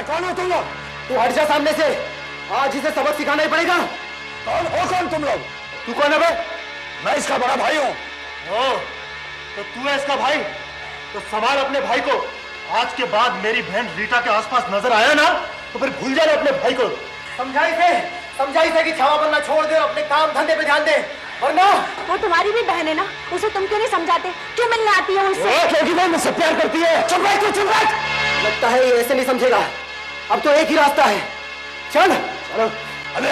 कौन हो तुम लोग? तू हट जा सामने से, आज इसे सबक सिखाना ही पड़ेगा। कौन तुम लोग? तू कौन है बे? मैं इसका बड़ा भाई हूँ। तो तू है इसका भाई? तो संभाल अपने भाई को। आज के बाद मेरी बहन रीटा के आसपास नजर आया ना तो फिर भूल जाना अपने भाई को। समझाई से कि छावा बनना छोड़ दे, अपने काम धंधे पे ध्यान दे, वरना। वो तुम्हारी भी बहन है ना, उसे तुम क्यों नहीं समझाते? क्यों मिलने आती है उससे? क्योंकि वो मुझसे प्यार करती है। चुप बैठ तू, चुप बैठ। लगता है ये ऐसे नहीं समझेगा। अब तो एक ही रास्ता है, चल चलो। अरे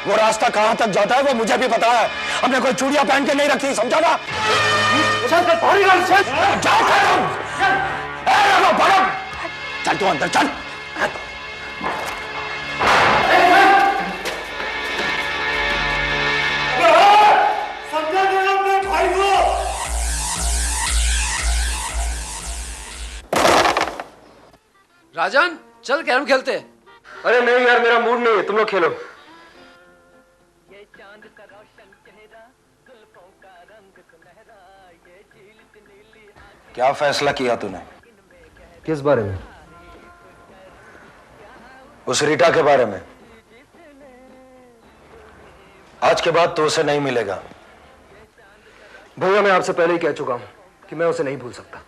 वो रास्ता कहां तक जाता है वो मुझे भी पता है। हमने कोई चूड़ियां पहन के नहीं रखी, समझा ना? चल तू अंदर चल। समझा नहीं अपने भाई को। राजन चल कैरम खेलते। अरे नहीं यार, मेरा मूड नहीं है, तुम लोग खेलो। क्या फैसला किया तूने? किस बारे में? उस रीटा के बारे में। आज के बाद तो उसे नहीं मिलेगा। भैया मैं आपसे पहले ही कह चुका हूं कि मैं उसे नहीं भूल सकता।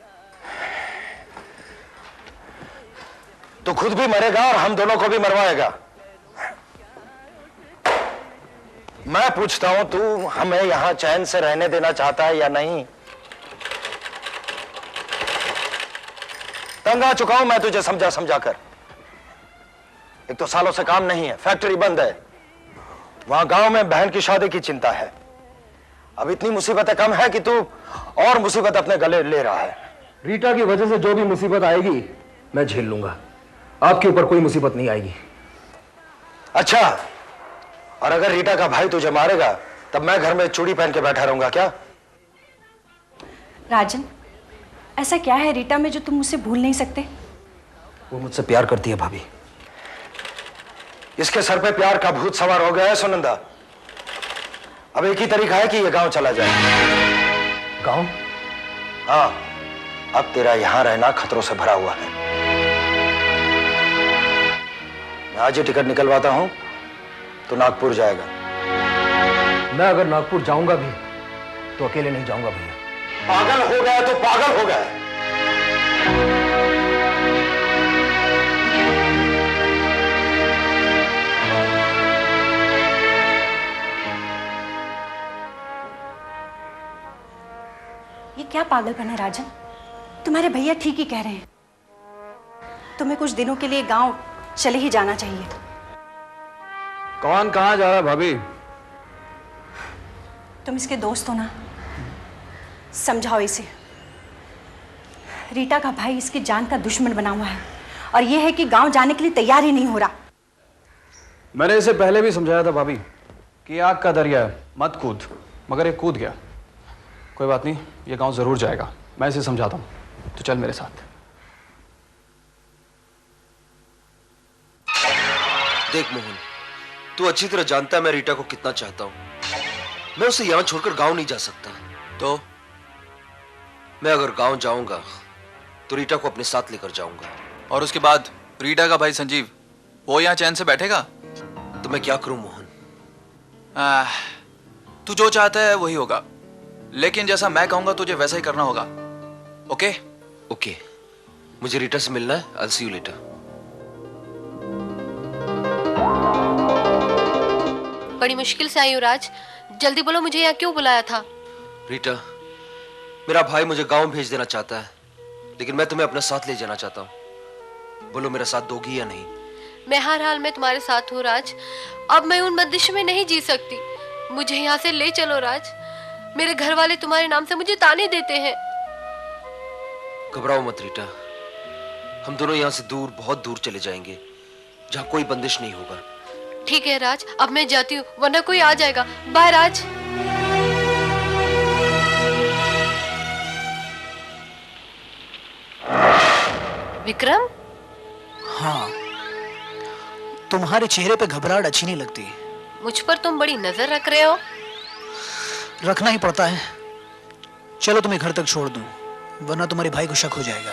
तू खुद भी मरेगा और हम दोनों को भी मरवाएगा। मैं पूछता हूं, तू हमें यहां चैन से रहने देना चाहता है या नहीं? तंग आ चुका हूं मैं तुझे समझा समझा कर। एक तो सालों से काम नहीं है, फैक्ट्री बंद है, वहां गांव में बहन की शादी की चिंता है। अब इतनी मुसीबतें कम है कि तू और मुसीबत अपने गले ले रहा है। रीटा की वजह से जो भी मुसीबत आएगी मैं झेल लूंगा, आपके ऊपर कोई मुसीबत नहीं आएगी। अच्छा, और अगर रीटा का भाई तुझे मारेगा तब मैं घर में चूड़ी पहन के बैठा रहूंगा क्या? राजन, ऐसा क्या है रीटा में जो तुम मुझसे भूल नहीं सकते? वो मुझसे प्यार करती है भाभी। इसके सर पे प्यार का भूत सवार हो गया है सुनंदा। अब एक ही तरीका है कि ये गांव चला जाए। गांव? हाँ, अब तेरा यहां रहना खतरों से भरा हुआ है। मैं आज ही टिकट निकलवाता हूं, तो नागपुर जाएगा। मैं अगर नागपुर जाऊंगा भी तो अकेले नहीं जाऊंगा भैया। पागल हो गया तो पागल हो गया। ये क्या पागलपन है राजन? तुम्हारे भैया ठीक ही कह रहे हैं, तुम्हें कुछ दिनों के लिए गांव चले ही जाना चाहिए। कौन कहां जा रहा है भाभी? तुम इसके दोस्त हो ना, समझाओ इसे। रीटा का भाई इसकी जान का दुश्मन बना हुआ है और यह है कि गांव जाने के लिए तैयार ही नहीं हो रहा। मैंने इसे पहले भी समझाया था भाभी कि आग का दरिया है, मत कूद, मगर ये कूद गया। कोई बात नहीं, ये गांव जरूर जाएगा, मैं इसे समझाता हूँ। तो चल मेरे साथ। देख मोहन, तू अच्छी तरह जानता है मैं रीटा को कितना चाहता हूं। मैं उसे यहां छोड़कर गांव नहीं जा सकता। तो मैं अगर गांव जाऊंगा तो रीटा को अपने साथ लेकर जाऊंगा। और उसके बाद रीटा का भाई संजीव, वो यहाँ चैन से बैठेगा? तो मैं क्या करूं मोहन? तू जो चाहता है वही होगा, लेकिन जैसा मैं कहूंगा तुझे वैसा ही करना होगा। ओके? ओके, मुझे रीटा से मिलना है। I'll see you later। बड़ी मुश्किल से आई हूँ राज, जल्दी बोलो मुझे यहाँ क्यों बुलाया था? रीटा, मेरा भाई मुझे गांव भेज देना चाहता है, लेकिन मैं तुम्हें अपने साथ ले जाना चाहता हूँ। बोलो मेरा साथ दोगी या नहीं? मैं हर हाल में तुम्हारे साथ हूँ राज। अब मैं उन मदिश में नहीं जी सकती, मुझे यहाँ से ले चलो राज। मेरे घर वाले तुम्हारे नाम से मुझे ताने देते हैं। घबराओ मत रीटा, हम दोनों यहाँ से दूर, बहुत दूर चले जाएंगे जहाँ कोई बंदिश नहीं होगा। ठीक है राज, अब मैं जाती हूँ वरना कोई आ जाएगा। बाय राज। विक्रम? हाँ, तुम्हारे चेहरे पे घबराहट अच्छी नहीं लगती। मुझ पर तुम बड़ी नजर रख रहे हो। रखना ही पड़ता है। चलो तुम्हें घर तक छोड़ दूं, वरना तुम्हारे भाई को शक हो जाएगा।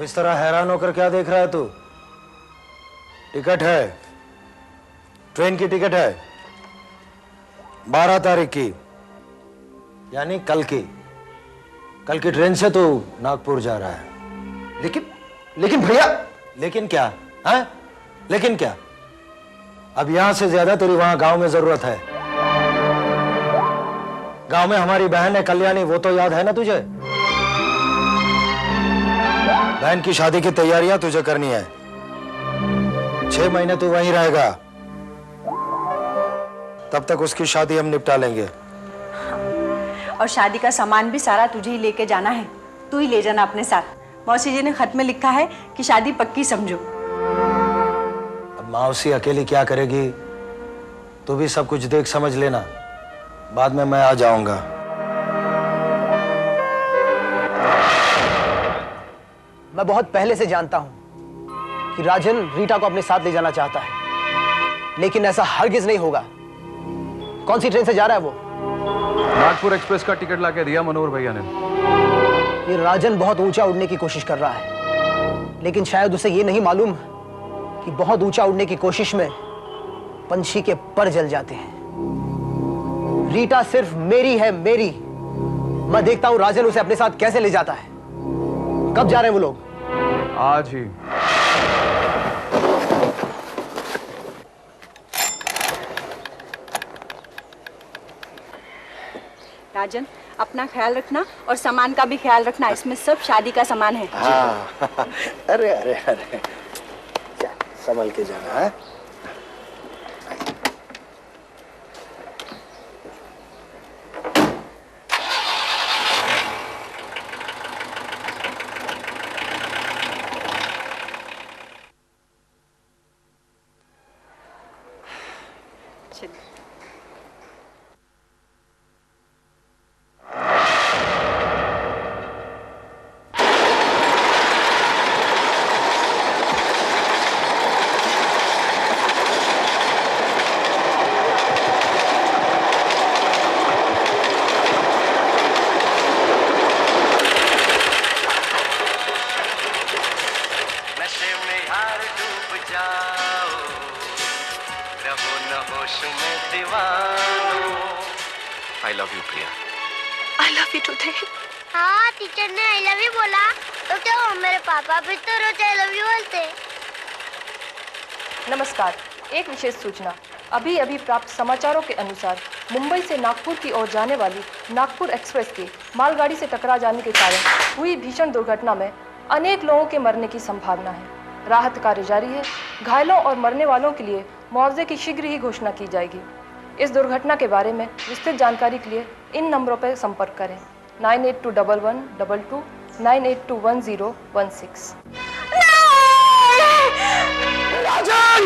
इस तरह हैरान होकर क्या देख रहा है तू? टिकट है, ट्रेन की टिकट है 12 तारीख की, यानी कल की ट्रेन से तू नागपुर जा रहा है। लेकिन भैया। लेकिन क्या है? लेकिन क्या? अब यहां से ज्यादा तेरी वहां गांव में जरूरत है। गांव में हमारी बहन है कल्याणी, वो तो याद है ना तुझे? बहन की शादी की तैयारियां तुझे करनी है। 6 महीने तू वहीं रहेगा, तब तक उसकी शादी हम निपटा लेंगे। और शादी का सामान भी सारा तुझे ही लेके जाना है, तू ही ले जाना अपने साथ। मौसी जी ने खत में लिखा है कि शादी पक्की समझो। अब मौसी अकेली क्या करेगी? तू भी सब कुछ देख समझ लेना, बाद में मैं आ जाऊंगा। मैं बहुत पहले से जानता हूं कि राजन रीटा को अपने साथ ले जाना चाहता है, लेकिन ऐसा हरगिज नहीं होगा। कौन सी ट्रेन से जा रहा है वो? नागपुर एक्सप्रेस का टिकट लाके दिया मनोहर भैया ने। ये राजन बहुत ऊंचा उड़ने की कोशिश कर रहा है, लेकिन शायद उसे ये नहीं मालूम कि बहुत ऊंचा उड़ने की कोशिश में पंछी के पर जल जाते हैं। रीटा सिर्फ मेरी है, मेरी। मैं देखता हूं राजन उसे अपने साथ कैसे ले जाता है। कब जा रहे हैं वो लोग? आज ही। राजन, अपना ख्याल रखना और सामान का भी ख्याल रखना, इसमें सब शादी का सामान है। हाँ। अरे अरे अरे, संभल के जाना है। I love you, Priya. I love you too, Dave. हाँ, टीचर ने आई लव यू बोला तो क्या हुआ? मेरे पापा भी तो रोज आई लव यू बोलते। नमस्कार, एक विशेष सूचना। अभी अभी प्राप्त समाचारों के अनुसार मुंबई से नागपुर की ओर जाने वाली नागपुर एक्सप्रेस के मालगाड़ी से टकरा जाने के कारण हुई भीषण दुर्घटना में अनेक लोगों के मरने की संभावना है। राहत कार्य जारी है। घायलों और मरने वालों के लिए मुआवजे की शीघ्र ही घोषणा की जाएगी। इस दुर्घटना के बारे में विस्तृत जानकारी के लिए इन नंबरों पर संपर्क करें 982112 98211016। राजन!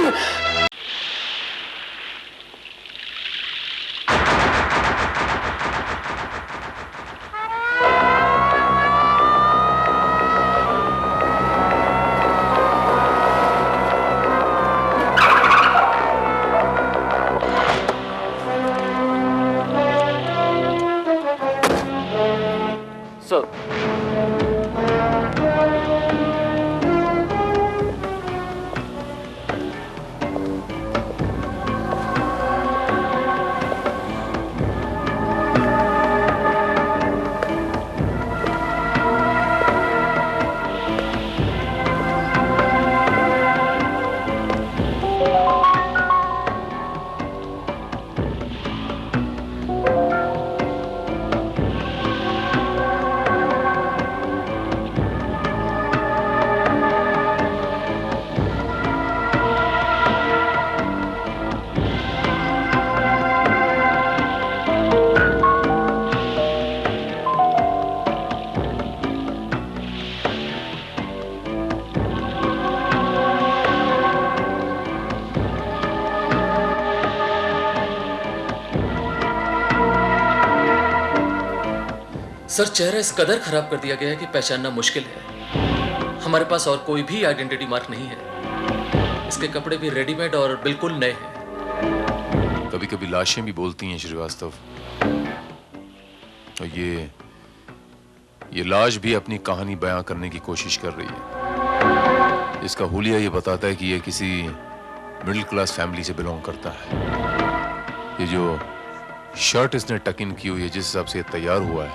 सर, चेहरा इस कदर खराब कर दिया गया है कि पहचानना मुश्किल है। हमारे पास और कोई भी आइडेंटिटी मार्क नहीं है। इसके कपड़े भी रेडीमेड और बिल्कुल नए हैं। कभी कभी लाशें भी बोलती हैं श्रीवास्तव, और ये लाश भी अपनी कहानी बयां करने की कोशिश कर रही है। इसका हुलिया ये बताता है कि ये किसी मिडिल क्लास फैमिली से बिलोंग करता है। ये जो शर्ट इसने टक इन की हुई है, जिस हिसाब से ये तैयार हुआ है,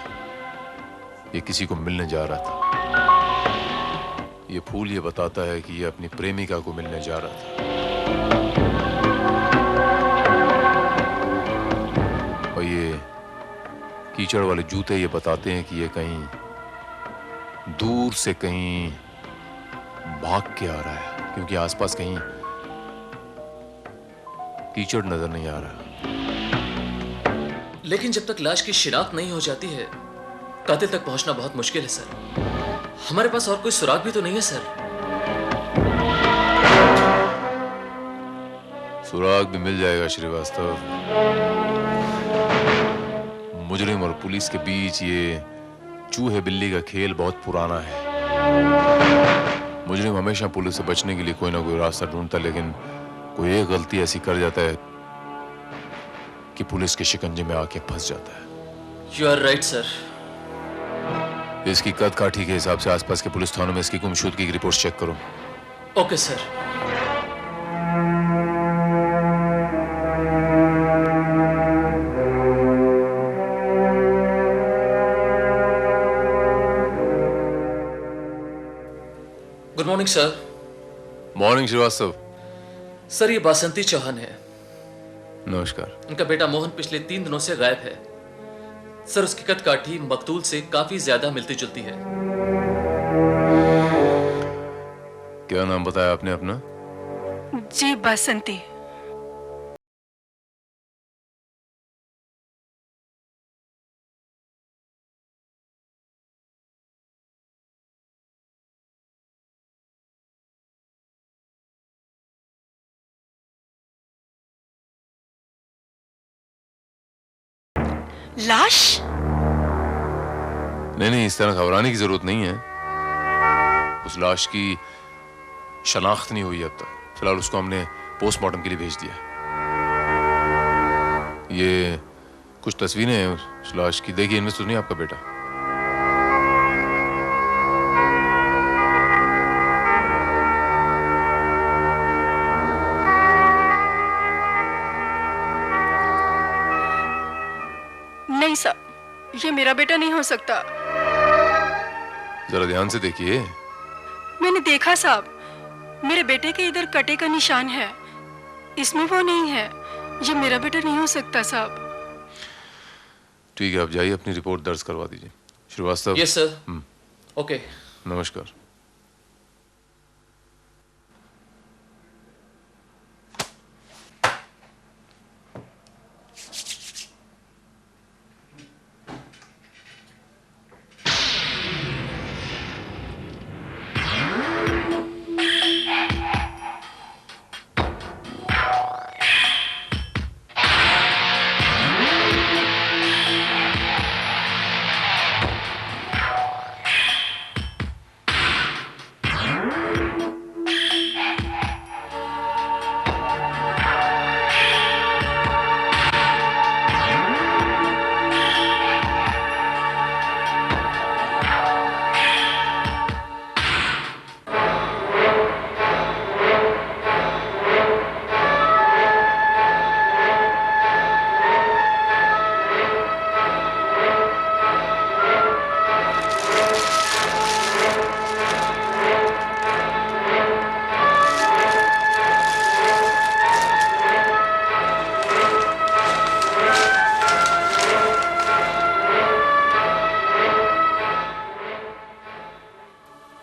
ये किसी को मिलने जा रहा था। ये फूल ये बताता है कि ये अपनी प्रेमिका को मिलने जा रहा था। और ये कीचड़ वाले जूते ये बताते हैं कि ये कहीं दूर से कहीं भाग के आ रहा है, क्योंकि आसपास कहीं कीचड़ नजर नहीं आ रहा। लेकिन जब तक लाश की शिनाख्त नहीं हो जाती है, कातिल तक पहुंचना बहुत मुश्किल है सर। हमारे पास और कोई सुराग भी तो नहीं है सर। सुराग भी मिल जाएगा श्रीवास्तव। मुजरिम और पुलिस के बीच ये चूहे बिल्ली का खेल बहुत पुराना है। मुजरिम हमेशा पुलिस से बचने के लिए कोई ना कोई रास्ता ढूंढता, लेकिन कोई एक गलती ऐसी कर जाता है कि पुलिस के शिकंजे में आके फंस जाता है। You are right sir. इसकी कद काठी के हिसाब से आसपास के पुलिस थानों में इसकी गुमशुदगी की रिपोर्ट चेक करो। Okay sir. Good morning sir. Morning Shrivastava. Sir ये बासंती चौहान है। नमस्कार। उनका बेटा मोहन पिछले 3 दिनों से गायब है सर। उसकी कद काठी मकतूल से काफी ज्यादा मिलती जुलती है। क्या नाम बताया आपने अपना? जी बासंती। लाश? नहीं, इस तरह घबराने की जरूरत नहीं है। उस लाश की शनाख्त नहीं हुई अब तक। फिलहाल उसको हमने पोस्टमार्टम के लिए भेज दिया। ये कुछ तस्वीरें हैं उस लाश की, देखिए। इनमें तो नहीं आपका बेटा? नहीं साहब, ये मेरा बेटा नहीं हो सकता। जरा ध्यान से देखिए। मैंने देखा साहब, मेरे बेटे के इधर कटे का निशान है, इसमें वो नहीं है। ये मेरा बेटा नहीं हो सकता साहब। ठीक है, आप जाइए, अपनी रिपोर्ट दर्ज करवा दीजिए। श्रीवास्तव। Yes sir. ओके। नमस्कार।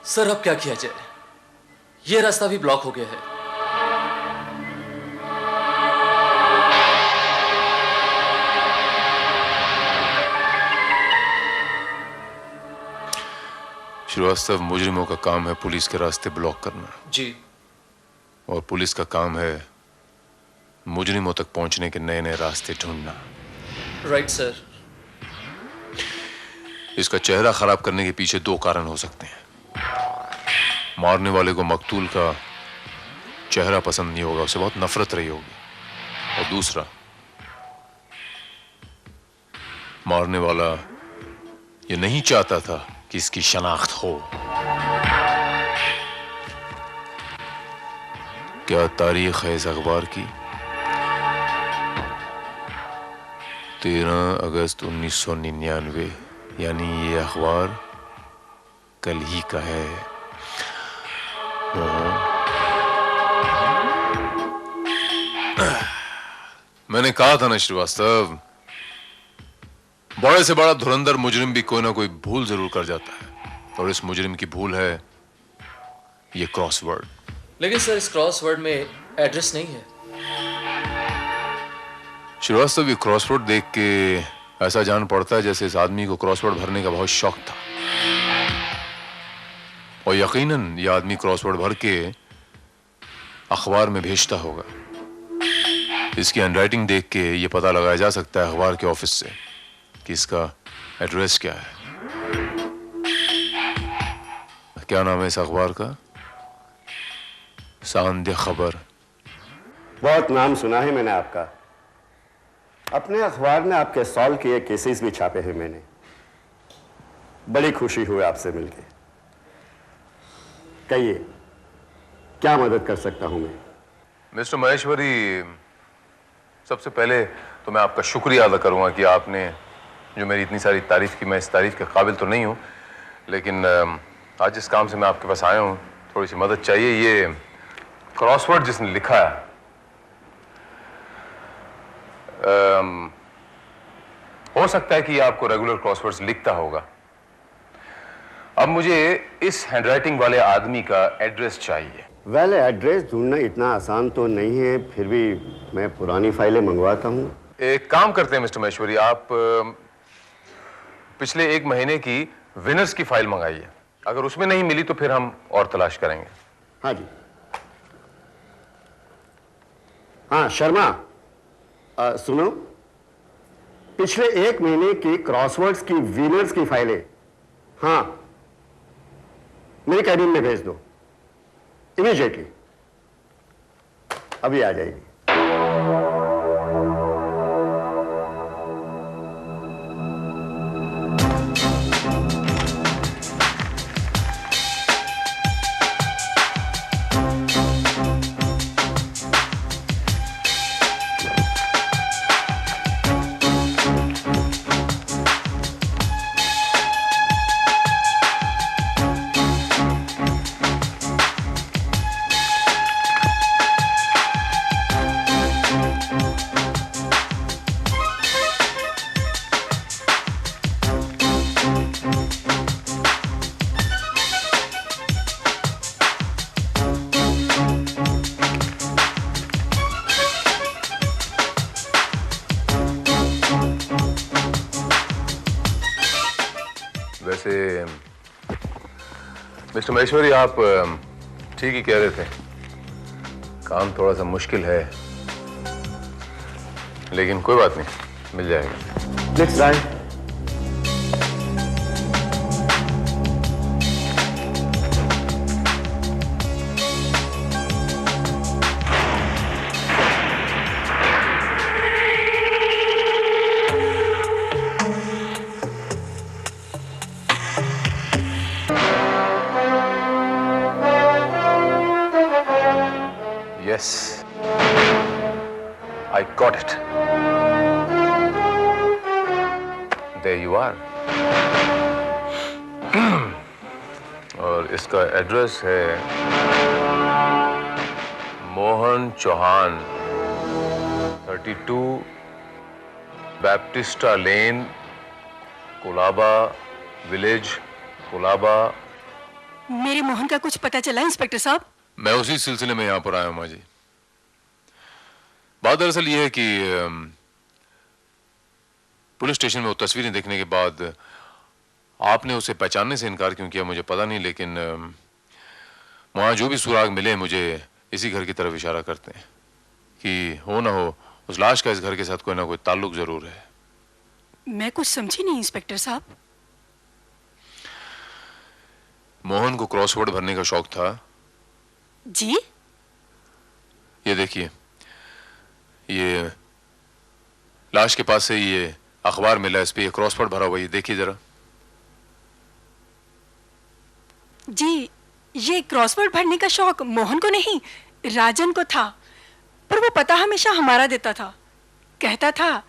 सर अब क्या किया जाए? ये रास्ता भी ब्लॉक हो गया है। श्रीवास्तव, मुजरिमों का काम है पुलिस के रास्ते ब्लॉक करना। जी। और पुलिस का काम है मुजरिमों तक पहुंचने के नए नए रास्ते ढूंढना। Right sir. इसका चेहरा खराब करने के पीछे 2 कारण हो सकते हैं। मारने वाले को मकतूल का चेहरा पसंद नहीं होगा, उसे बहुत नफरत रही होगी। और दूसरा, मारने वाला ये नहीं चाहता था कि इसकी शनाख्त हो। क्या तारीख है इस अखबार की? 13 अगस्त 1999, यानी ये अखबार कल ही का है। मैंने कहा था ना श्रीवास्तव, बड़े से बड़ा धुरंधर मुजरिम भी कोई ना कोई भूल जरूर कर जाता है, और इस मुजरिम की भूल है ये क्रॉसवर्ड। लेकिन सर इस क्रॉसवर्ड में एड्रेस नहीं है। श्रीवास्तव, ये क्रॉसवर्ड देख के ऐसा जान पड़ता है जैसे इस आदमी को क्रॉसवर्ड भरने का बहुत शौक था, और यकीनन ये आदमी क्रॉसवर्ड भर के अखबार में भेजता होगा। इसकी हैंडराइटिंग देख के ये पता लगाया जा सकता है अखबार के ऑफिस से कि इसका एड्रेस क्या है। क्या नाम है इस अखबार का? सांध्य खबर। बहुत नाम सुना है मैंने आपका। अपने अखबार में आपके सॉल्व किए केसेस भी छापे हैं मैंने। बड़ी खुशी हुई आपसे मिलके। कहिए, क्या मदद कर सकता हूं मैं? मिस्टर महेश्वरी, सबसे पहले तो मैं आपका शुक्रिया अदा करूंगा कि आपने जो मेरी इतनी सारी तारीफ की। मैं इस तारीफ के काबिल तो नहीं हूं, लेकिन आज जिस काम से मैं आपके पास आया हूं, थोड़ी सी मदद चाहिए। ये क्रॉसवर्ड जिसने लिखा है, हो सकता है कि आपको रेगुलर क्रॉसवर्ड्स लिखता होगा। अब मुझे इस हैंडराइटिंग वाले आदमी का एड्रेस चाहिए। वेल, एड्रेस ढूंढना इतना आसान तो नहीं है, फिर भी मैं पुरानी फाइलें मंगवाता हूं। एक काम करते हैं मिस्टर महेश्वरी, आप पिछले 1 महीने की विनर्स की फाइल मंगाइए। अगर उसमें नहीं मिली तो फिर हम और तलाश करेंगे। हाँ जी। हाँ शर्मा, सुनो, पिछले 1 महीने की क्रॉसवर्ड्स की विनर्स की फाइलें, हाँ, मेरे कैबिन में भेज दो इमीडिएटली। अभी आ जाएगी। वैसे मिस्टर महेश्वरी, आप ठीक ही कह रहे थे, काम थोड़ा सा मुश्किल है, लेकिन कोई बात नहीं, मिल जाएगा। Let's try. Yes, I got it. There you are. और इसका एड्रेस है मोहन चौहान, 32 बैप्टिस्टा लेन, कोलाबा विलेज, कोलाबा। मेरे मोहन का कुछ पता चला इंस्पेक्टर साहब? मैं उसी सिलसिले में यहां पर आया हूं माँ जी। बात दरअसल ये है कि पुलिस स्टेशन में वो तस्वीरें देखने के बाद आपने उसे पहचानने से इनकार क्यों किया मुझे पता नहीं, लेकिन वहां जो भी सुराग मिले मुझे इसी घर की तरफ इशारा करते हैं कि हो ना हो उस लाश का इस घर के साथ कोई ना कोई ताल्लुक जरूर है। मैं कुछ समझी नहीं इंस्पेक्टर साहब। मोहन को क्रॉसवर्ड भरने का शौक था जी। ये देखिए, ये लाश के पास से ये अखबार मिला, इस पे ये क्रॉसवर्ड भरा हुआ, ये देखिए जरा। जी, ये क्रॉसवर्ड भरने का शौक मोहन को नहीं, राजन को था, पर वो पता हमेशा हमारा देता था। कहता था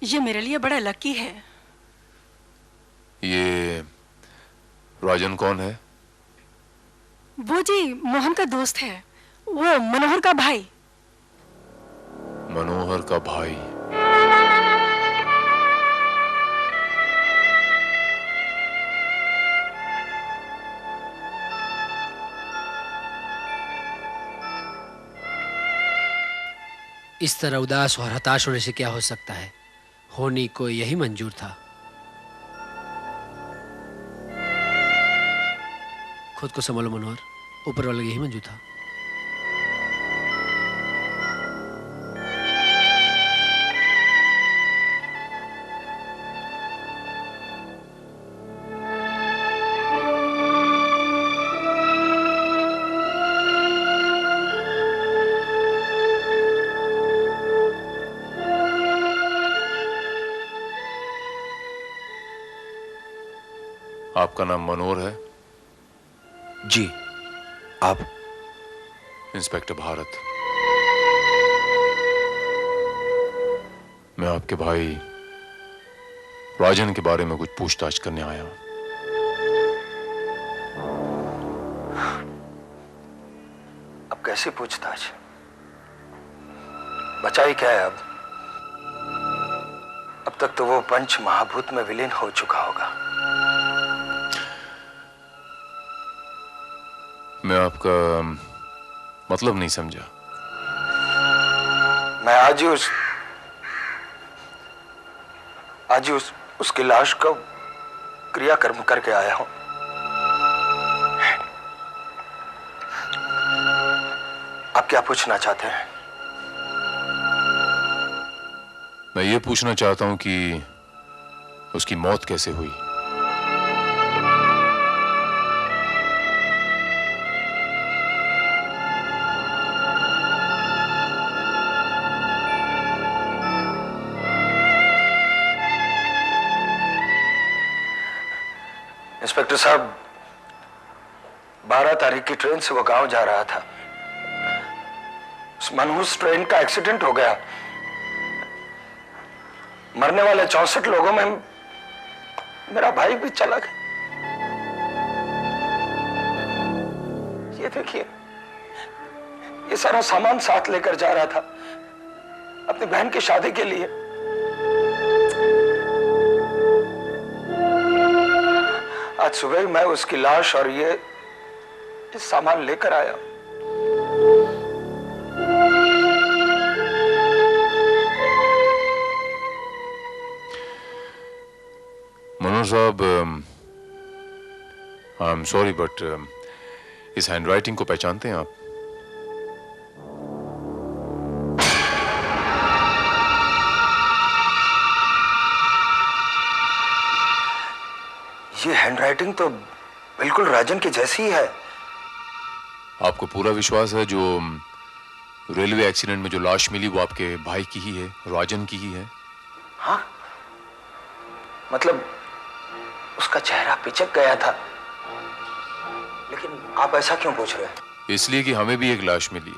ये मेरे लिए बड़ा लकी है। ये राजन कौन है? वो जी मोहन का दोस्त है, वो मनोहर का भाई। मनोहर का भाई? इस तरह उदास और हताश होने से क्या हो सकता है? होनी को यही मंजूर था। खुद को संभालो मनोहर, ऊपर वाले यही मंजूर था। आपका नाम मनोहर है? जी। आप? इंस्पेक्टर भारत। मैं आपके भाई राजन के बारे में कुछ पूछताछ करने आया हूं। अब कैसी पूछताछ? बचाई क्या है अब तक तो वो पंच महाभूत में विलीन हो चुका होगा। मैं आपका मतलब नहीं समझा। मैं आज ही उसकी लाश का क्रियाकर्म करके आया हूं। आप क्या पूछना चाहते हैं? मैं ये पूछना चाहता हूं कि उसकी मौत कैसे हुई? इंस्पेक्टर साहब, 12 तारीख की ट्रेन से वो गांव जा रहा था। उस मनहूस ट्रेन का एक्सीडेंट हो गया। मरने वाले 64 लोगों में मेरा भाई भी चला गया। ये देखिए, ये सारा सामान साथ लेकर जा रहा था अपनी बहन की शादी के लिए। आज सुबह ही मैं उसकी लाश और ये सामान लेकर आया। मनोहर साहब, आई एम सॉरी बट इस हैंडराइटिंग को पहचानते हैं आप? ये हैंडराइटिंग तो बिल्कुल राजन की जैसी ही है। आपको पूरा विश्वास है जो रेलवे एक्सीडेंट में जो लाश मिली वो आपके भाई की ही है, राजन की ही है? हाँ, मतलब उसका चेहरा पिचक गया था। लेकिन आप ऐसा क्यों पूछ रहे हैं? इसलिए कि हमें भी एक लाश मिली है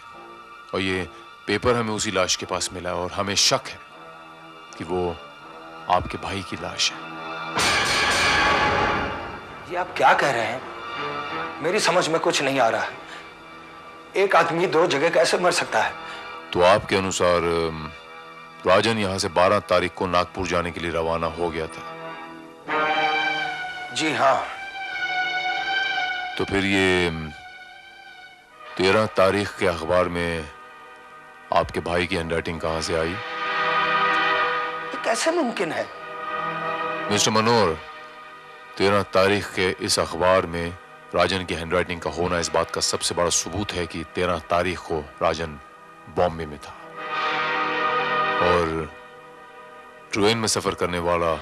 और ये पेपर हमें उसी लाश के पास मिला है और हमें शक है कि वो आपके भाई की लाश है। ये आप क्या कह रहे हैं? मेरी समझ में कुछ नहीं आ रहा है। एक आदमी 2 जगह कैसे मर सकता है? तो आपके अनुसार राजन यहां से 12 तारीख को नागपुर जाने के लिए रवाना हो गया था? जी हाँ। तो फिर ये 13 तारीख के अखबार में आपके भाई की हैंडराइटिंग कहां से आई? ये कैसे मुमकिन है? मिस्टर मनोहर, 13 तारीख के इस अखबार में राजन की हैंडराइटिंग का होना इस बात का सबसे बड़ा सबूत है कि 13 तारीख को राजन बॉम्बे में था और ट्रेन में सफर करने वाला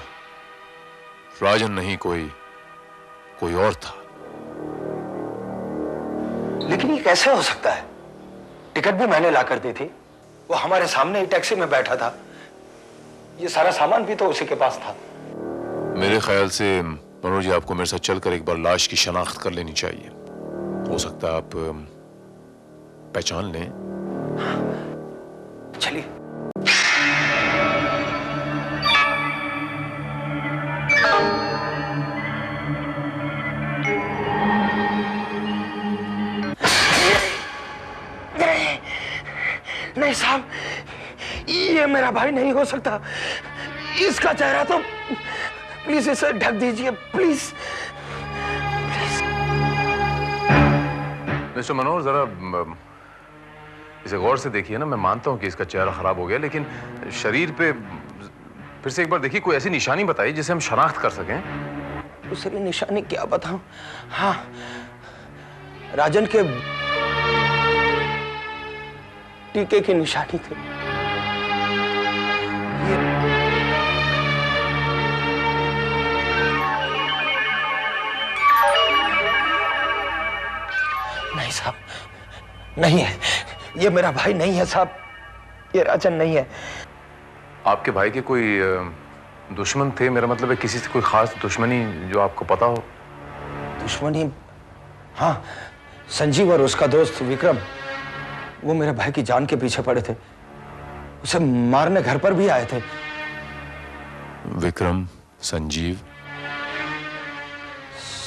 राजन नहीं कोई और था। लेकिन ये कैसे हो सकता है? टिकट भी मैंने लाकर दी थी, वो हमारे सामने ही टैक्सी में बैठा था। ये सारा सामान भी तो उसी के पास था। मेरे ख्याल से मनोज जी, आपको मेरे साथ चलकर एक बार लाश की शनाख्त कर लेनी चाहिए। हो सकता है आप पहचान लें। चलिए। नहीं साहब, ये मेरा भाई नहीं हो सकता। इसका चेहरा तो, प्लीज इसे ढक दीजिए, प्लीज। मिस्टर मनोहर, जरा इसे गौर से देखिए ना। मैं मानता हूं कि इसका चेहरा खराब हो गया, लेकिन शरीर पे फिर से एक बार देखिए। कोई ऐसी निशानी बताइए जिसे हम शनाख्त कर सकें। दूसरी निशानी क्या बताऊं? हाँ, राजन के टीके की निशानी थी। नहीं साहब, नहीं है। ये मेरा भाई नहीं है साहब, ये राजन नहीं है। आपके भाई के कोई दुश्मन थे? मेरा मतलब है किसी से कोई खास दुश्मनी जो आपको पता हो? दुश्मनी? हाँ, संजीव और उसका दोस्त विक्रम, वो मेरे भाई की जान के पीछे पड़े थे। उसे मारने घर पर भी आए थे। विक्रम, संजीव?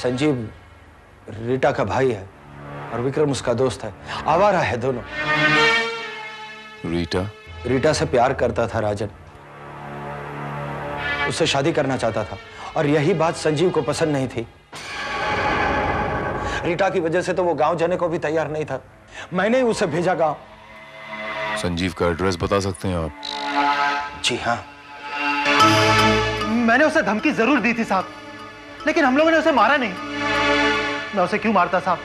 संजीव रीटा का भाई है और विक्रम उसका दोस्त है। आवारा है दोनों। रीटा से प्यार करता था राजन, उससे शादी करना चाहता था, और यही बात संजीव को पसंद नहीं थी। रीटा की वजह से तो वो गांव जाने को भी तैयार नहीं था। मैंने ही उसे भेजा गांव। संजीव का एड्रेस बता सकते हैं आप? जी हाँ। मैंने उसे धमकी जरूर दी थी साहब, लेकिन हम लोगों ने उसे मारा नहीं। मैं उसे क्यों मारता साहब,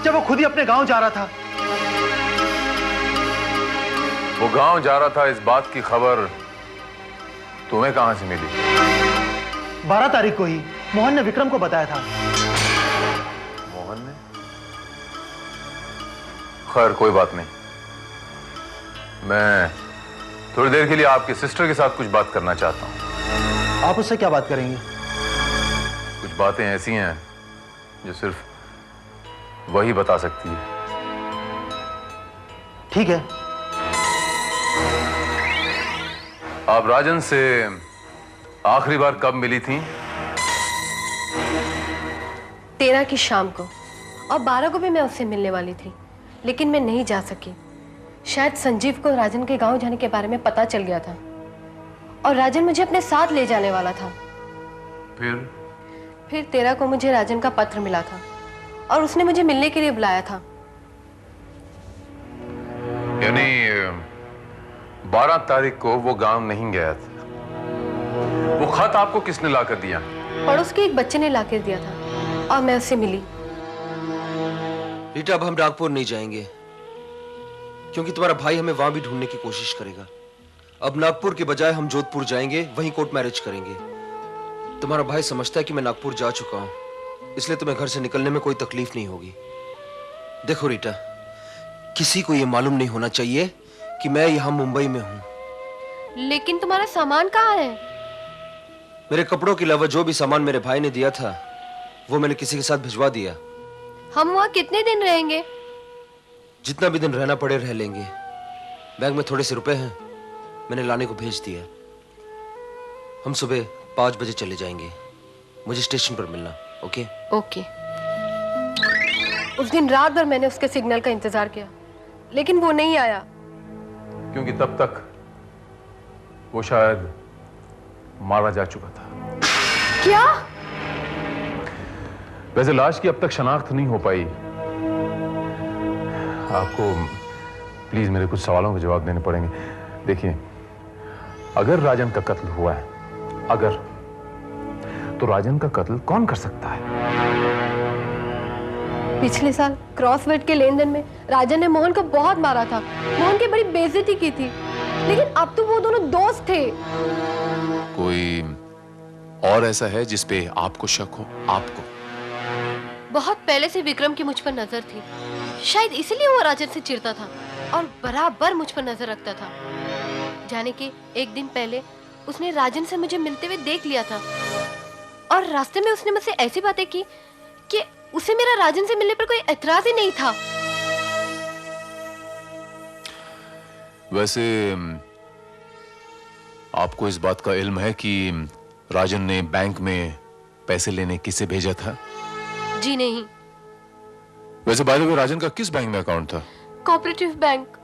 जब वो खुद ही अपने गांव जा रहा था। वो गांव जा रहा था, इस बात की खबर तुम्हें कहां से मिली? 12 तारीख को ही मोहन ने विक्रम को बताया था। मोहन ने? खैर कोई बात नहीं। मैं थोड़ी देर के लिए आपके सिस्टर के साथ कुछ बात करना चाहता हूं। आप उससे क्या बात करेंगे? कुछ बातें ऐसी हैं जो सिर्फ वही बता सकती है। ठीक है। आप राजन से आखिरी बार कब मिली थी? 13 की शाम को, और 12 को भी मैं उससे मिलने वाली थी, लेकिन मैं नहीं जा सकी। शायद संजीव को राजन के गांव जाने के बारे में पता चल गया था, और राजन मुझे अपने साथ ले जाने वाला था। फिर 13 को मुझे राजन का पत्र मिला था, और उसने मुझे मिलने के लिए बुलाया था। यानी 12 तारीख को वो गांव नहीं गया था। वो खत आपको किसने लाकर दिया? पड़ोस के एक बच्चे ने लाकर दिया था, और मैं उससे मिली। रीटा, अब हम नागपुर नहीं जाएंगे, क्योंकि तुम्हारा भाई हमें वहां भी ढूंढने की कोशिश करेगा। अब नागपुर के बजाय हम जोधपुर जाएंगे, वहीं कोर्ट मैरिज करेंगे। तुम्हारा भाई समझता है कि मैं नागपुर जा चुका हूं, इसलिए तुम्हें घर से निकलने में कोई तकलीफ नहीं होगी। देखो रीटा, किसी को यह मालूम नहीं होना चाहिए कि मैं यहां मुंबई में हूं। लेकिन तुम्हारा सामान कहाँ है? मेरे कपड़ों के अलावा जो भी सामान मेरे भाई ने दिया था, वो मैंने किसी के साथ भिजवा दिया। हम वहां कितने दिन रहेंगे? जितना भी दिन रहना पड़े रह लेंगे। बैग में थोड़े से रुपए हैं, मैंने लाने को भेज दिया। हम सुबह 5 बजे चले जाएंगे। मुझे स्टेशन पर मिलना। ओके? ओके। उस दिन रात भर मैंने उसके सिग्नल का इंतजार किया, लेकिन वो नहीं आया। क्योंकि तब तक वो शायद मारा जा चुका था। क्या? वैसे लाश की अब तक शनाख्त नहीं हो पाई। आपको प्लीज मेरे कुछ सवालों के जवाब देने पड़ेंगे। देखिए, अगर राजन का कत्ल हुआ है, अगर, तो राजन का कत्ल कौन कर सकता है? पिछले साल क्रॉसवर्ड के लेन देन में राजन ने मोहन को बहुत मारा था। मोहन की बड़ी बेइज्जती की थी, लेकिन अब तो वो दोनों दोस्त थे। कोई और ऐसा है जिस पे आपको शक हो? आपको? बहुत पहले से विक्रम की मुझ पर नजर थी, शायद इसीलिए वो राजन से चिढ़ता था और बराबर मुझ पर नजर रखता था। जाने के एक दिन पहले उसने राजन से मुझे मिलते हुए देख लिया था, और रास्ते में उसने मुझसे ऐसी बातें की कि उसे मेरा राजन से मिलने पर कोई एतराज ही नहीं था। वैसे आपको इस बात का इल्म है कि राजन ने बैंक में पैसे लेने किसे भेजा था? जी नहीं। वैसे बाय द वे राजन का किस बैंक में अकाउंट था? Cooperative bank.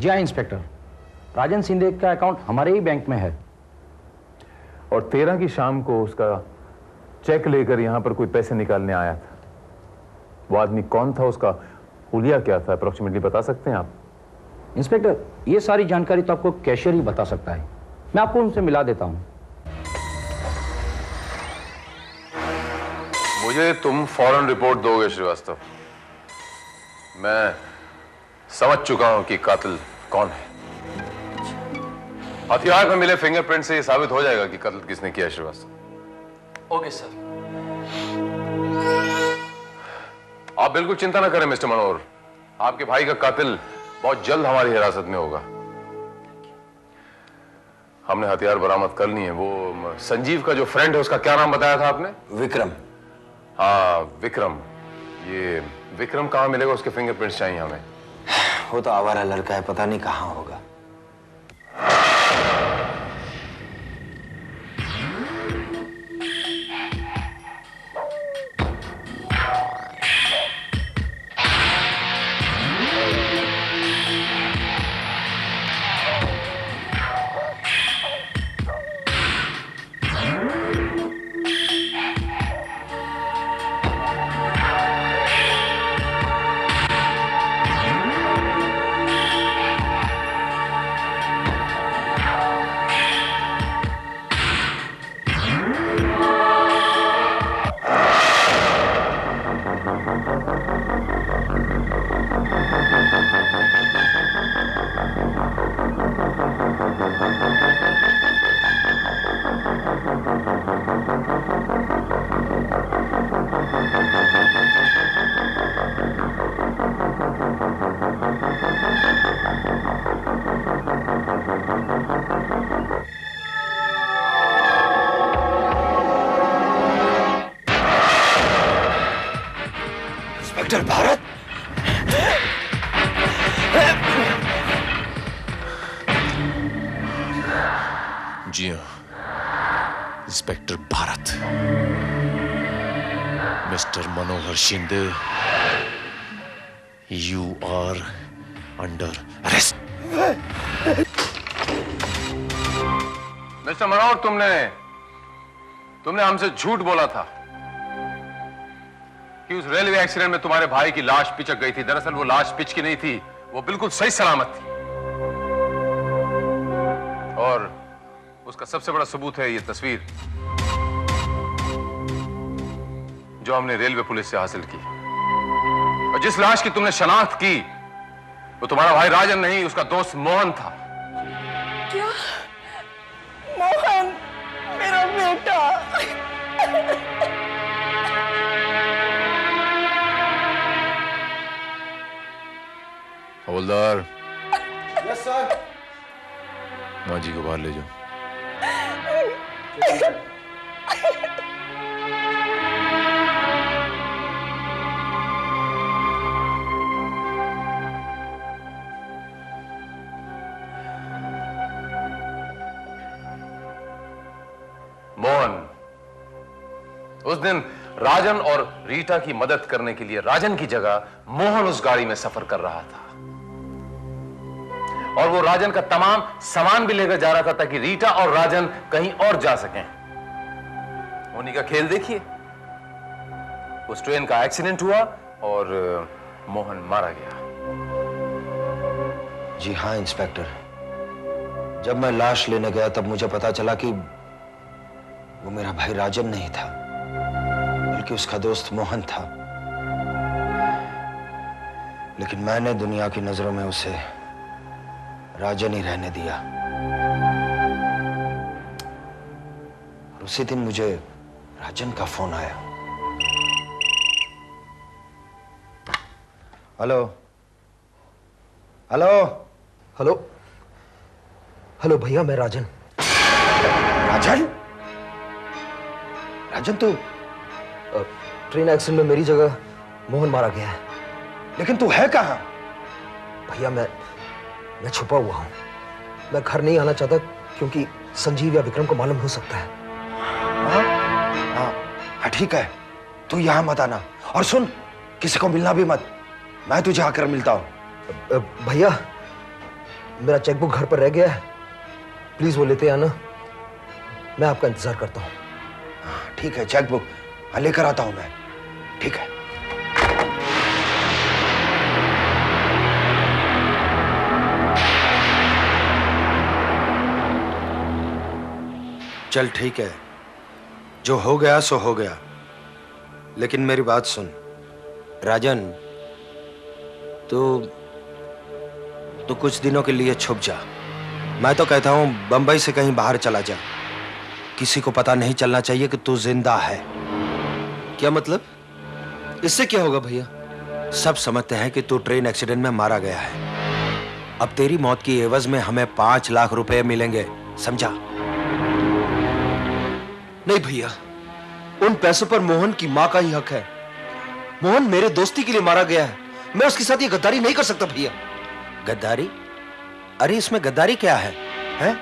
जी हाँ इंस्पेक्टर, राजन सिंधे का अकाउंट हमारे ही बैंक में है। और 13 की शाम को उसका चेक लेकर यहां पर कोई पैसे निकालने आया था। वो आदमी कौन था, उसका हुलिया क्या था, अप्रोक्सीमेटली बता सकते हैं आप? इंस्पेक्टर, ये सारी जानकारी तो आपको कैशियर ही बता सकता है। मैं आपको उनसे मिला देता हूं। मुझे तुम फौरन रिपोर्ट दोगे श्रीवास्तव। मैं समझ चुका हूं कि कातिल कौन है। हथियार में मिले फिंगरप्रिंट से यह साबित हो जाएगा कि कत्ल किसने किया श्रीवास्तव। Okay sir. आप बिल्कुल चिंता ना करें मिस्टर मनोहर, आपके भाई का कातिल बहुत जल्द हमारी हिरासत में होगा। हमने हथियार बरामद कर लिए हैं। वो संजीव का जो फ्रेंड है उसका क्या नाम बताया था आपने? विक्रम। हाँ विक्रम। ये विक्रम कहां मिलेगा? उसके फिंगरप्रिंट्स चाहिए हमें। वो तो आवारा लड़का है, पता नहीं कहां होगा। इंस्पेक्टर भारत, जी हाँ, inspector Bharat. Mister Manohar Shinde, you are under arrest. Mister Manohar, तुमने हमसे झूठ बोला था कि उस रेलवे एक्सीडेंट में तुम्हारे भाई की लाश पिचक गई थी। दरअसल वो लाश पिच की नहीं थी, वो बिल्कुल सही सलामत थी। और उसका सबसे बड़ा सबूत है ये तस्वीर जो हमने रेलवे पुलिस से हासिल की। और जिस लाश की तुमने शनाख्त की वो तुम्हारा भाई राजन नहीं, उसका दोस्त मोहन था। क्या? मोहन मेरा बेटा? हवलदार। Yes sir. माँ जी को बाहर ले जाओ। मोहन, उस दिन राजन और रीटा की मदद करने के लिए राजन की जगह मोहन उस गाड़ी में सफर कर रहा था और वो राजन का तमाम सामान भी लेकर जा रहा था ताकि रीटा और राजन कहीं और जा सकें। उन्हीं का खेल देखिए, उस ट्रेन का एक्सीडेंट हुआ और मोहन मारा गया। जी हाँ इंस्पेक्टर, जब मैं लाश लेने गया तब मुझे पता चला कि वो मेरा भाई राजन नहीं था बल्कि उसका दोस्त मोहन था। लेकिन मैंने दुनिया की नजरों में उसे राजन ही रहने दिया। और उसी दिन मुझे राजन का फोन आया। हेलो हेलो हेलो हेलो भैया, मैं राजन। राजन? राजन तू? ट्रेन एक्सीडेंट में मेरी जगह मोहन मारा गया है। लेकिन तू है कहां? भैया मैं छुपा हुआ हूं। मैं घर नहीं आना चाहता क्योंकि संजीव या विक्रम को मालूम हो सकता है। हाँ ठीक है, तू यहां मत आना। और सुन, किसी को मिलना भी मत, मैं तुझे आकर मिलता हूं। भैया मेरा चेकबुक घर पर रह गया है, प्लीज वो लेते आना। मैं आपका इंतजार करता हूं। ठीक है, चेकबुक लेकर आता हूं मैं। ठीक है। चल ठीक है, जो हो गया सो हो गया। लेकिन मेरी बात सुन राजन, तो कुछ दिनों के लिए छुप जा। मैं तो कहता हूं बंबई से कहीं बाहर चला जा। किसी को पता नहीं चलना चाहिए कि तू जिंदा है। क्या मतलब? इससे क्या होगा भैया? सब समझते हैं कि तू ट्रेन एक्सीडेंट में मारा गया है। अब तेरी मौत की एवज में हमें 5 लाख रुपए मिलेंगे, समझा? नहीं भैया, उन पैसों पर मोहन की मां का ही हक है। मोहन मेरे दोस्ती के लिए मारा गया है, मैं उसके साथ ये गद्दारी नहीं कर सकता भैया। गद्दारी? अरे इसमें गद्दारी क्या है, हैं?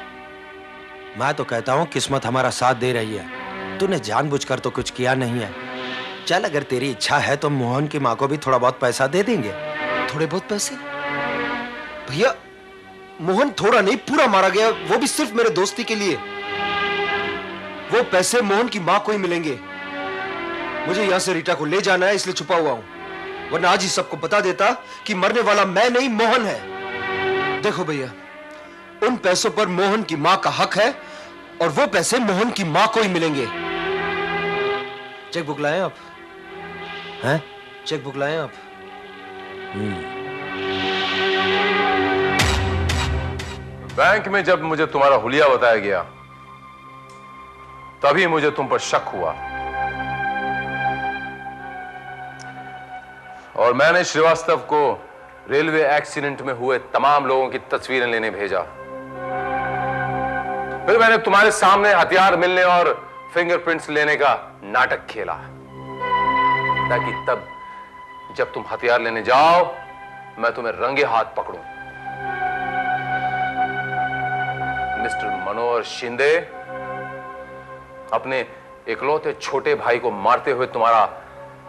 मैं तो कहता हूं किस्मत हमारा साथ दे रही है। तूने जानबूझकर तो कुछ किया नहीं है। चल, अगर तेरी इच्छा है तो मोहन की मां को भी थोड़ा बहुत पैसा दे देंगे। थोड़े बहुत पैसे? भैया मोहन थोड़ा नहीं पूरा मारा गया, वो भी सिर्फ मेरे दोस्ती के लिए। वो पैसे मोहन की मां को ही मिलेंगे। मुझे यहां से रीटा को ले जाना है, इसलिए छुपा हुआ हूं, वरना आज ही सबको बता देता कि मरने वाला मैं नहीं मोहन है। देखो भैया, उन पैसों पर मोहन की मां का हक है और वो पैसे मोहन की मां को ही मिलेंगे। चेकबुक लाएं आप? हैं? चेकबुक लाएं आप? बैंक में जब मुझे तुम्हारा हुलिया बताया गया तभी मुझे तुम पर शक हुआ और मैंने श्रीवास्तव को रेलवे एक्सीडेंट में हुए तमाम लोगों की तस्वीरें लेने भेजा। फिर मैंने तुम्हारे सामने हथियार मिलने और फिंगरप्रिंट्स लेने का नाटक खेला ताकि तब जब तुम हथियार लेने जाओ मैं तुम्हें रंगे हाथ पकड़ूं। मिस्टर मनोहर शिंदे, अपने इकलौते छोटे भाई को मारते हुए तुम्हारा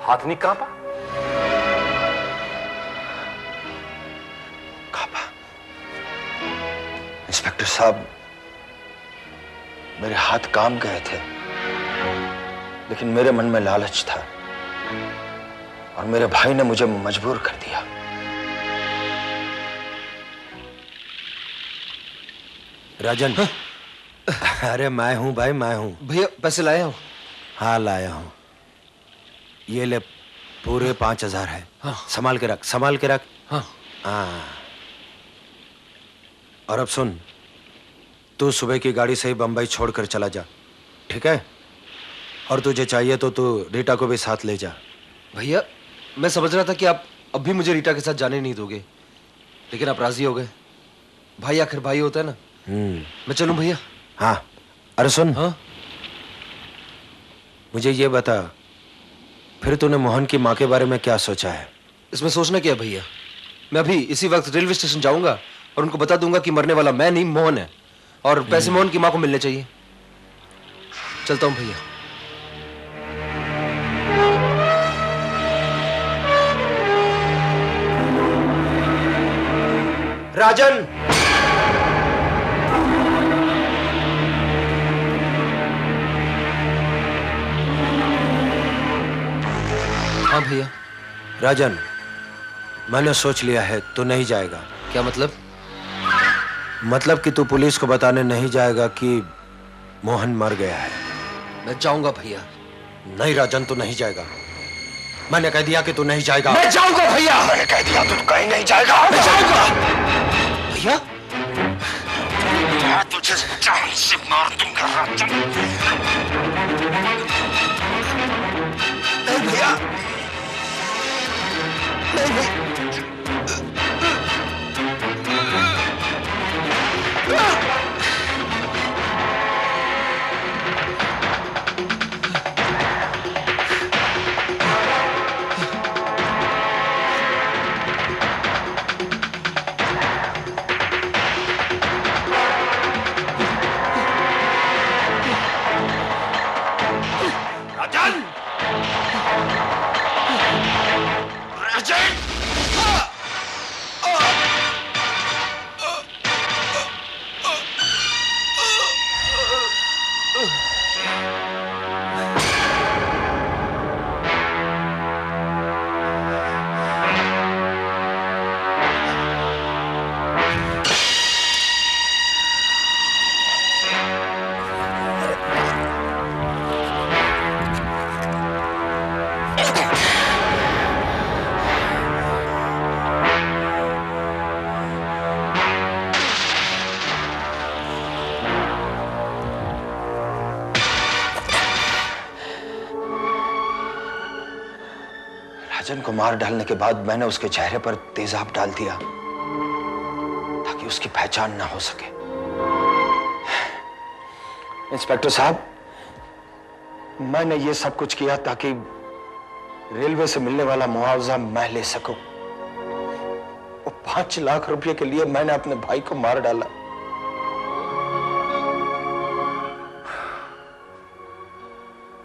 हाथ नहीं कांपा? इंस्पेक्टर साहब, मेरे हाथ काम गए थे, लेकिन मेरे मन में लालच था और मेरे भाई ने मुझे मजबूर कर दिया। राजन, हाँ? अरे मैं हूं भाई, मैं हूं। भैया पैसे लाया हूं? हाँ लाया हूं। ये ले, पूरे 5,000 है। हाँ। संभाल के रख, संभाल के रख। हाँ। हाँ। और अब सुन, तू सुबह की गाड़ी से ही बंबई छोड़कर चला जा, ठीक है? और तुझे चाहिए तो तू रीटा को भी साथ ले जा। भैया मैं समझ रहा था कि आप अब भी मुझे रीटा के साथ जाने नहीं दोगे, लेकिन आप राजी हो गए। भाई आखिर भाई होता है ना। मैं चलूं भैया? हाँ। अरे सुन, हाँ? मुझे ये बता, फिर तूने मोहन की माँ के बारे में क्या सोचा है? इसमें सोचना क्या भैया, मैं अभी इसी वक्त रेलवे स्टेशन जाऊंगा और उनको बता दूंगा कि मरने वाला मैं नहीं मोहन है और पैसे मोहन की माँ को मिलने चाहिए। चलता हूं भैया। राजन, हाँ भैया। राजन, मैंने सोच लिया है, तू नहीं जाएगा। क्या मतलब? मतलब कि तू पुलिस को बताने नहीं जाएगा कि मोहन मर गया है। मैं जाऊंगा भैया। नहीं राजन, तू नहीं जाएगा। मैंने कह दिया कि तू नहीं जाएगा। मैं जाऊंगा भैया। मैंने कह दिया तू कहीं नहीं जाएगा। मैं जाऊंगा भैया। मैं तुझे जान से मार दूंगा राजन। नहीं भैया, नहीं। राजन को मार डालने के बाद मैंने उसके चेहरे पर तेजाब डाल दिया ताकि उसकी पहचान ना हो सके। इंस्पेक्टर साहब, मैंने ये सब कुछ किया ताकि रेलवे से मिलने वाला मुआवजा मैं ले सकूं। वो 5 लाख रुपए के लिए मैंने अपने भाई को मार डाला।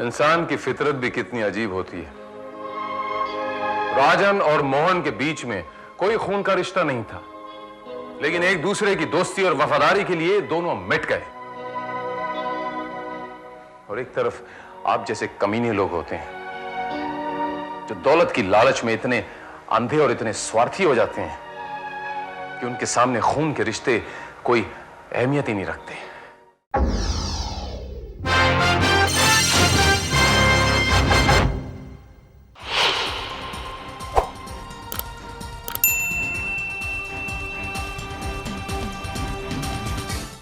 इंसान की फितरत भी कितनी अजीब होती है। राजन और मोहन के बीच में कोई खून का रिश्ता नहीं था, लेकिन एक दूसरे की दोस्ती और वफादारी के लिए दोनों मिट गए। और एक तरफ आप जैसे कमीने लोग होते हैं जो दौलत की लालच में इतने अंधे और इतने स्वार्थी हो जाते हैं कि उनके सामने खून के रिश्ते कोई अहमियत ही नहीं रखते।